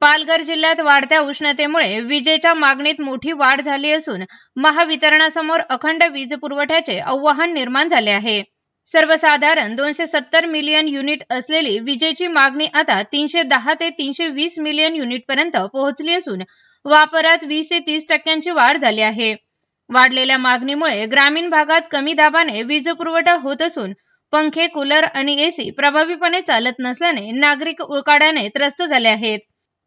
पालघर जिल्ह्यात वाढत्या उष्णतेमुळे विजेच्या मागणीत मोठी वाढ झाली असून महावितरणासमोर अखंड वीज पुरवठ्याचे आव्हान निर्माण झाले आहे। सर्वसाधारण 270 मिलियन युनिट असलेली विजेची मागणी आता 310 ते 320 मिलियन युनिटपर्यंत पोहोचली असून वापरात 20 ते 30% वाढ झाली आहे। वाढलेल्या मागणीमुळे ग्रामीण भागात कमी दाबाने वीज पुरवठा होत असून पंखे, कूलर आणि एसी प्रभावीपणे चालत नसल्याने नागरिक उकाड्याने त्रस्त झाले आहेत।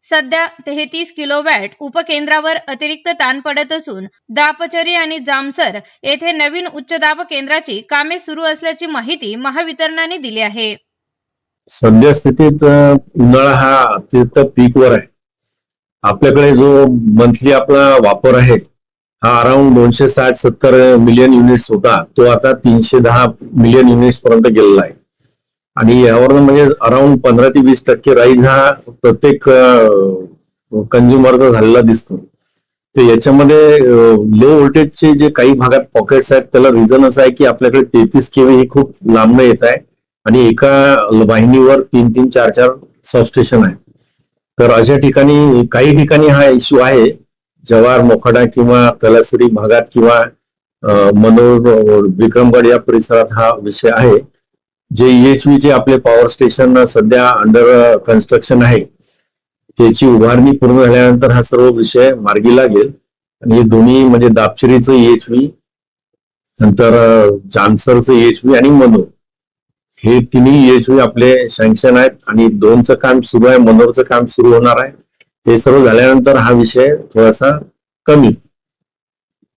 सध्या 33 किलोवॅट उपकेंद्रावर अतिरिक्त ताण पडत असून दापचरी आणि जामसर येथे नवीन उच्च दाब केंद्राची कामे सुरू असल्याची माहिती महावितरणाने दिली आहे। सध्या स्थितीत उन्हाळा हा अत्यंत पीकवर आहे। आपल्याकडे जो मंथली आपला वापर आहे हा अराउंड 260-70 मिलियन युनिट्स होता, तो आता 310 मिलियन युनिट्स पर्यंत गेलेला आहे आणि यावर म्हणजे अराउंड 15 ते 20% राईज हा प्रत्येक कंझ्युमरचा झालेला दिसतो। तर याच्यामध्ये लो व्होल्टेजचे जे काही भागात पॉकेट्स आहेत त्याला रिझन असं आहे की आपल्याकडे 33 केव्ही ही खूप लांबणं येत आहे आणि एका वाहिनीवर 3-3, 4-4 सबस्टेशन आहे। तर अशा ठिकाणी काही ठिकाणी हा इश्यू आहे, जव्हार, मोखाडा किंवा तलासरी भागात किंवा मनोर, विक्रमगड या परिसरात हा विषय आहे। जे EHV चे आपले पॉवर स्टेशन सध्या अंडर कन्स्ट्रक्शन आहे त्याची उभारणी पूर्ण झाल्यानंतर हा सर्व विषय मार्गी लागेल आणि दोन्ही म्हणजे दापचरीचं EHV, नंतर जामसरचं EHV आणि मनोर हे तिन्ही EHV आपले सँक्शन आहेत आणि 2चं काम सुरू आहे, मनोरचं काम सुरू होणार आहे। हे सर्व झाल्यानंतर हा विषय थोडासा कमी